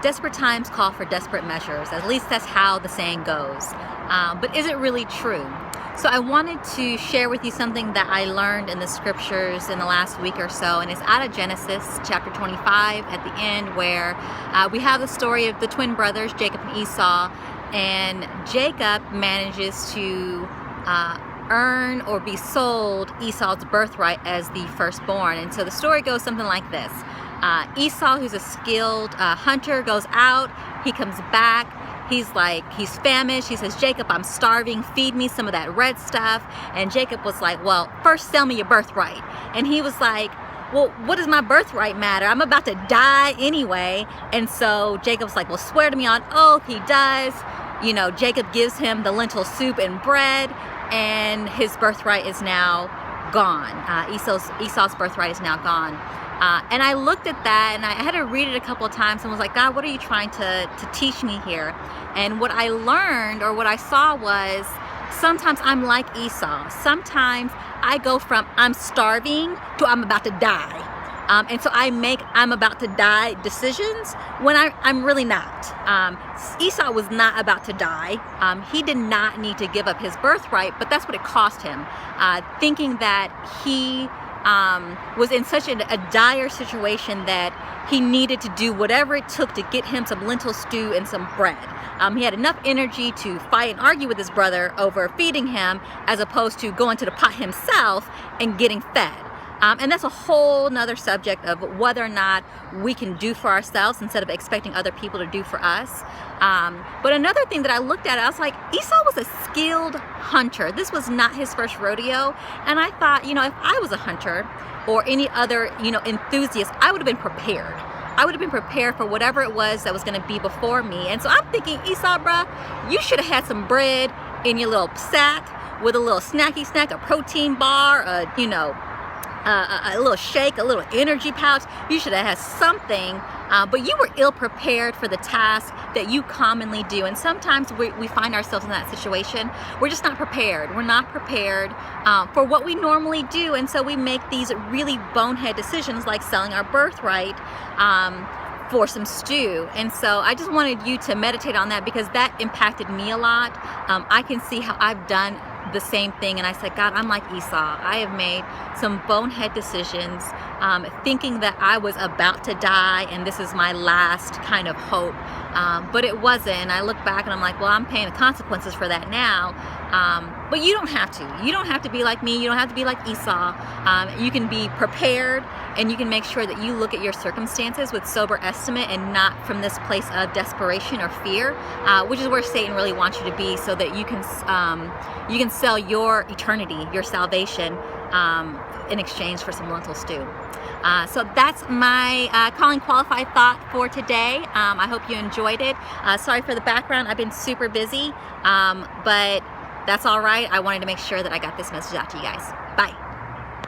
desperate times call for desperate measures. At least that's how the saying goes. But is it really true? So I wanted to share with you something that I learned in the scriptures in the last week or so, and it's out of Genesis chapter 25 at the end, where we have the story of the twin brothers, Jacob and Esau, and Jacob manages to earn or be sold Esau's birthright as the firstborn. And so the story goes something like this. Esau, who's a skilled hunter, goes out, he comes back. He's famished. He says, Jacob, I'm starving. Feed me some of that red stuff. And Jacob was like, well, first sell me your birthright. And he was like, well, what does my birthright matter? I'm about to die anyway. And so Jacob's like, well, swear to me on oath. He does. You know, Jacob gives him the lentil soup and bread, and his birthright is now gone. Esau's birthright is now gone. And I looked at that, and I had to read it a couple of times and was like, God, what are you trying to teach me here? And what I learned, or what I saw, was sometimes I'm like Esau. Sometimes I go from I'm starving to I'm about to die. And so I make I'm about to die decisions when I'm really not. Esau was not about to die. He did not need to give up his birthright, but that's what it cost him. Thinking that he was in such a dire situation that he needed to do whatever it took to get him some lentil stew and some bread. He had enough energy to fight and argue with his brother over feeding him, as opposed to going to the pot himself and getting fed. And that's a whole nother subject of whether or not we can do for ourselves instead of expecting other people to do for us. But another thing that I looked at, I was like, Esau was a skilled hunter. This was not his first rodeo. And I thought, you know, if I was a hunter or any other, you know, enthusiast, I would have been prepared. I would have been prepared for whatever it was that was going to be before me. And so I'm thinking, Esau, bruh, you should have had some bread in your little sack with a little snacky snack, a protein bar, you know, a little shake, a little energy pouch. You should have had something, but you were ill prepared for the task that you commonly do. And sometimes we find ourselves in that situation. We're just not prepared. We're not prepared for what we normally do. And so we make these really bonehead decisions, like selling our birthright for some stew. And so I just wanted you to meditate on that, because that impacted me a lot. I can see how I've done the same thing, and I said, God, I'm like Esau. I have made some bonehead decisions, thinking that I was about to die and this is my last kind of hope, but it wasn't. And I look back and I'm like, well, I'm paying the consequences for that now. But you don't have to. You don't have to be like me. You don't have to be like Esau. You can be prepared, and you can make sure that you look at your circumstances with sober estimate and not from this place of desperation or fear, which is where Satan really wants you to be, so that you can sell your eternity, your salvation, in exchange for some lentil stew. So that's my calling qualified thought for today. I hope you enjoyed it. Sorry for the background. I've been super busy, but that's all right. I wanted to make sure that I got this message out to you guys. Bye.